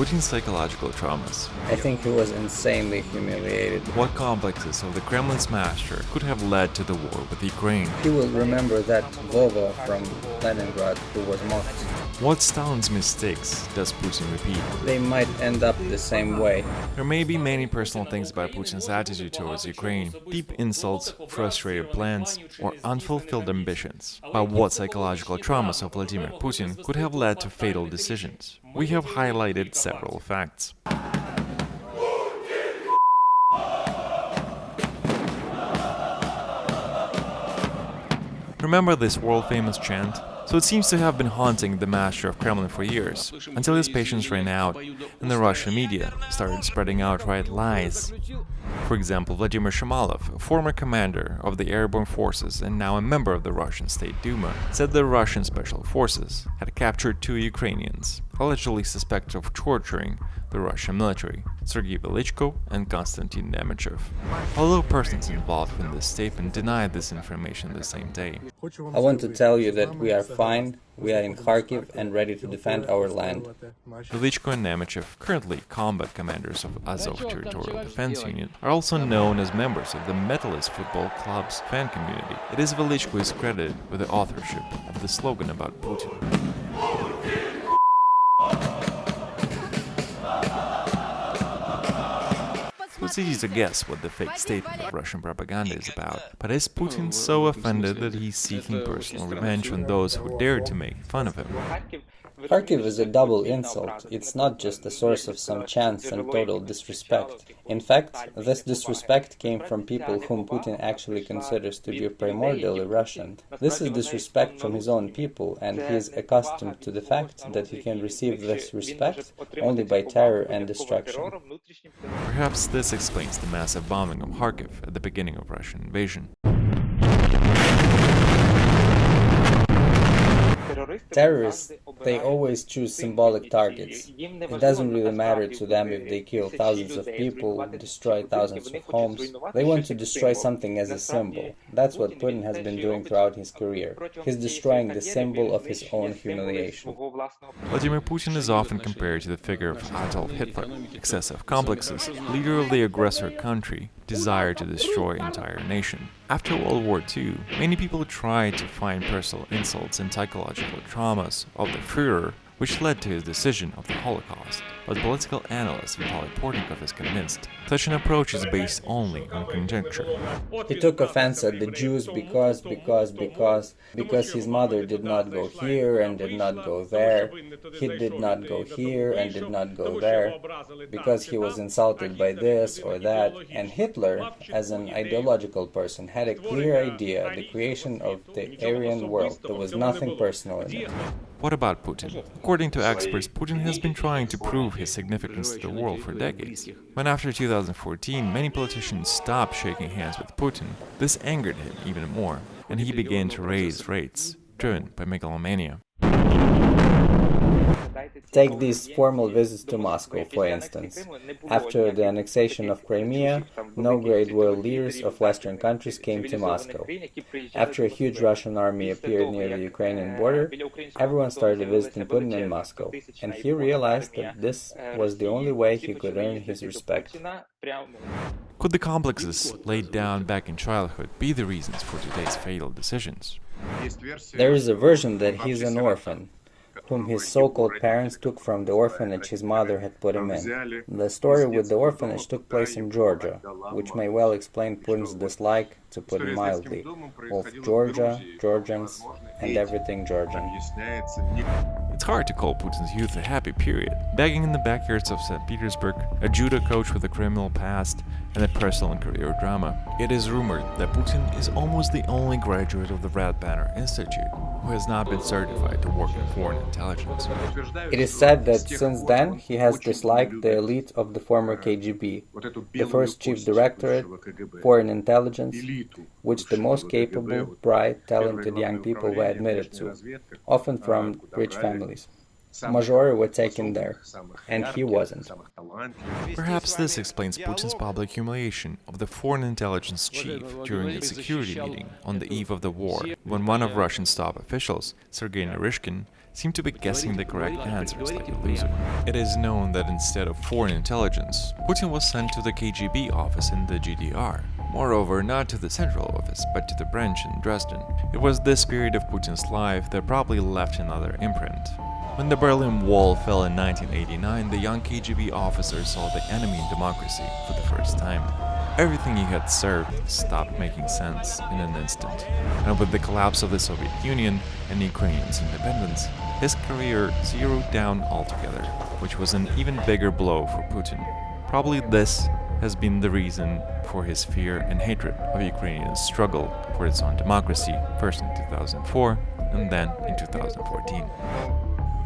Putin's psychological traumas. I think he was insanely humiliated. What complexes of the Kremlin's master could have led to the war with Ukraine? He will remember that Vova from Leningrad who was mocked. What Stalin's mistakes does Putin repeat? They might end up the same way. There may be many personal things about Putin's attitude towards Ukraine, deep insults, frustrated plans, or unfulfilled ambitions. But what psychological traumas of Vladimir Putin could have led to fatal decisions? We have highlighted several facts. Remember this world-famous chant? So it seems to have been haunting the master of Kremlin for years, until his patience ran out and the Russian media started spreading outright lies. For example, Vladimir Shamalov, a former commander of the airborne forces and now a member of the Russian State Duma, said the Russian special forces had captured 2 Ukrainians, allegedly suspected of torturing the Russian military, Sergei Velichko and Konstantin Nemechev. Although persons involved in this statement denied this information the same day. I want to tell you that we are fine, we are in Kharkiv and ready to defend our land. Velichko and Nemechev, currently combat commanders of Azov Territorial Defense Unit, are also known as members of the Metalist Football Club's fan community. It is Velichko who is credited with the authorship of the slogan about Putin. It's easy to guess what the fake statement of Russian propaganda is about, but is Putin so offended that he's seeking personal revenge on those who dared to make fun of him? Kharkiv is a double insult. It's not just a source of some chance and total disrespect. In fact, this disrespect came from people whom Putin actually considers to be primordially Russian. This is disrespect from his own people, and he is accustomed to the fact that he can receive this respect only by terror and destruction. Perhaps this explains the massive bombing of Kharkiv at the beginning of Russian invasion. Terrorists, they always choose symbolic targets. It doesn't really matter to them if they kill thousands of people, destroy thousands of homes. They want to destroy something as a symbol. That's what Putin has been doing throughout his career. He's destroying the symbol of his own humiliation. Vladimir Putin is often compared to the figure of Adolf Hitler. Excessive complexes, leader of the aggressor country, desire to destroy entire nation. After World War II, many people tried to find personal insults and psychological traumas of the Führer, which led to his decision of the Holocaust. But political analyst Vitaly Portnikov is convinced such an approach is based only on conjecture. He took offense at the Jews because his mother did not go here and did not go there. He did not go here and did not go there because he was insulted by this or that. And Hitler, as an ideological person, had a clear idea, the creation of the Aryan world. There was nothing personal in it. What about Putin? According to experts, Putin has been trying to prove his significance to the world for decades. When after 2014 many politicians stopped shaking hands with Putin, this angered him even more, and he began to raise rates, driven by megalomania. Take these formal visits to Moscow, for instance. After the annexation of Crimea, no great world leaders of Western countries came to Moscow. After a huge Russian army appeared near the Ukrainian border, everyone started visiting Putin in Moscow, and he realized that this was the only way he could earn his respect. Could the complexes laid down back in childhood be the reasons for today's fatal decisions? There is a version that he's an orphan, whom his so-called parents took from the orphanage his mother had put him in. The story with the orphanage took place in Georgia, which may well explain Putin's dislike, to put it mildly, of Georgia, Georgians, and everything Georgian. It's hard to call Putin's youth a happy period. Begging in the backyards of St. Petersburg, a judo coach with a criminal past, and a personal and career drama. It is rumored that Putin is almost the only graduate of the Red Banner Institute who has not been certified to work in foreign intelligence. It is said that since then he has disliked the elite of the former KGB, the first chief directorate, foreign intelligence, which the most capable, bright, talented young people were admitted to, often from rich families. Majority were taken there, and he wasn't. Perhaps this explains Putin's public humiliation of the foreign intelligence chief during a security meeting on the eve of the war, when one of Russia's top officials, Sergei Naryshkin, seem to be guessing the correct answers like a loser. It is known that instead of foreign intelligence, Putin was sent to the KGB office in the GDR. Moreover, not to the central office, but to the branch in Dresden. It was this period of Putin's life that probably left another imprint. When the Berlin Wall fell in 1989, the young KGB officer saw the enemy in democracy for the first time. Everything he had served stopped making sense in an instant. And with the collapse of the Soviet Union and Ukrainians' independence, his career zeroed down altogether, which was an even bigger blow for Putin. Probably this has been the reason for his fear and hatred of Ukrainians' struggle for its own democracy, first in 2004 and then in 2014.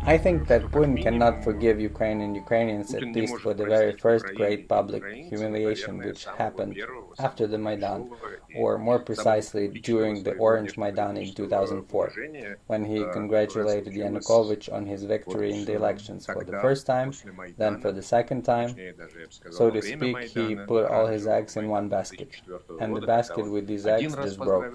I think that Putin cannot forgive Ukrainians at least for the very first great public humiliation which happened after the Maidan, or more precisely during the Orange Maidan in 2004, when he congratulated Yanukovych on his victory in the elections for the first time, then for the second time. So to speak, he put all his eggs in one basket, and the basket with these eggs just broke.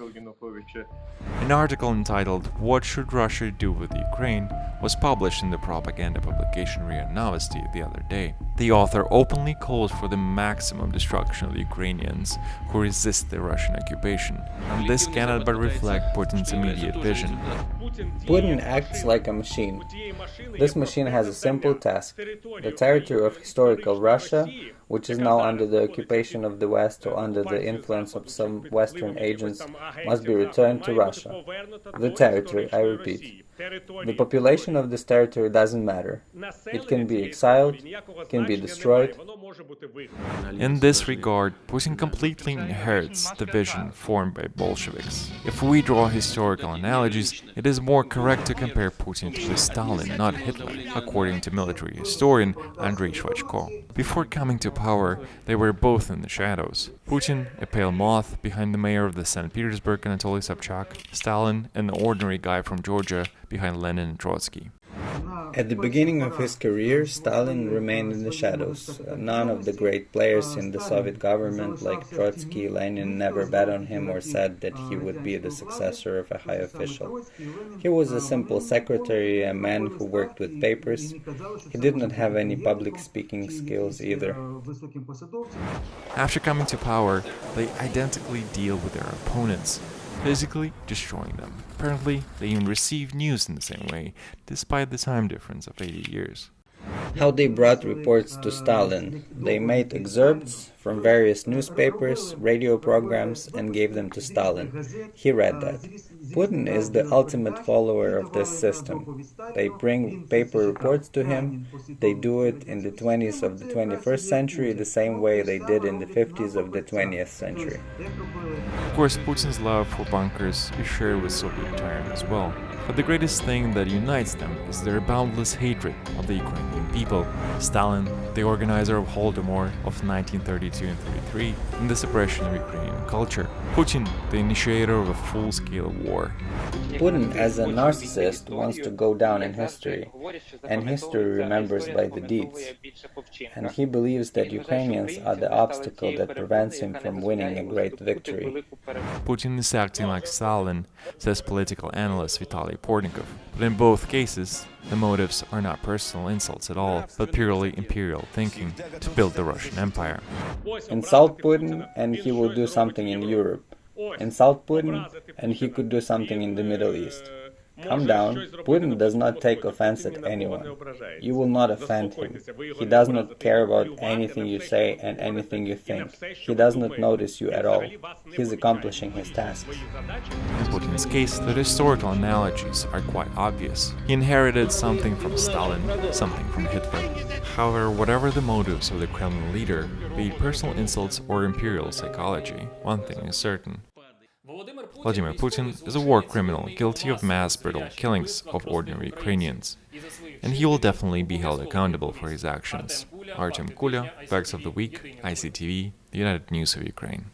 An article entitled "What Should Russia Do with Ukraine?" was published in the propaganda publication RIA Novosti the other day. The author openly calls for the maximum destruction of the Ukrainians who resist the Russian occupation, and this cannot but reflect Putin's immediate vision. Putin acts like a machine. This machine has a simple task. The territory of historical Russia, which is now under the occupation of the West or under the influence of some Western agents, must be returned to Russia. The territory, I repeat. The population of this territory doesn't matter. It can be exiled, can be destroyed. In this regard, Putin completely inherits the vision formed by Bolsheviks. If we draw historical analogies, it is more correct to compare Putin to Stalin, not Hitler, according to military historian Andrei Shvachko. Before coming to power, they were both in the shadows. Putin, a pale moth behind the mayor of the St. Petersburg, Anatoly Sobchak; Stalin, an ordinary guy from Georgia, behind Lenin and Trotsky. At the beginning of his career, Stalin remained in the shadows. None of the great players in the Soviet government, like Trotsky, Lenin, never bet on him or said that he would be the successor of a high official. He was a simple secretary, a man who worked with papers. He did not have any public speaking skills either. After coming to power, they identically deal with their opponents, physically destroying them. Apparently, they even receive news in the same way, despite the time difference of 80 years. How they brought reports to Stalin. They made excerpts from various newspapers, radio programs, and gave them to Stalin. He read that. Putin is the ultimate follower of this system. They bring paper reports to him. They do it in the 20s of the 21st century the same way they did in the 50s of the 20th century. Of course, Putin's love for bunkers is shared with Soviet tyrants as well. But the greatest thing that unites them is their boundless hatred of the Ukrainian people. Stalin, the organizer of Holodomor of 1932 and 33, and the suppression of Ukrainian culture. Putin, the initiator of a full-scale war. Putin, as a narcissist, wants to go down in history, and history remembers by the deeds. And he believes that Ukrainians are the obstacle that prevents him from winning a great victory. Putin is acting like Stalin, says political analyst Vitaly Portnikov. But in both cases, the motives are not personal insults at all, but purely imperial thinking to build the Russian Empire. Insult Putin and he will do something in Europe. Insult Putin and he could do something in the Middle East. Calm down. Putin does not take offense at anyone. You will not offend him. He does not care about anything you say and anything you think. He does not notice you at all. He is accomplishing his tasks. In Putin's case, the historical analogies are quite obvious. He inherited something from Stalin, something from Hitler. However, whatever the motives of the Kremlin leader, be it personal insults or imperial psychology, one thing is certain. Vladimir Putin is a war criminal guilty of mass brutal killings of ordinary Ukrainians, and he will definitely be held accountable for his actions. Artem Kulia, Facts of the Week, ICTV, the United News of Ukraine.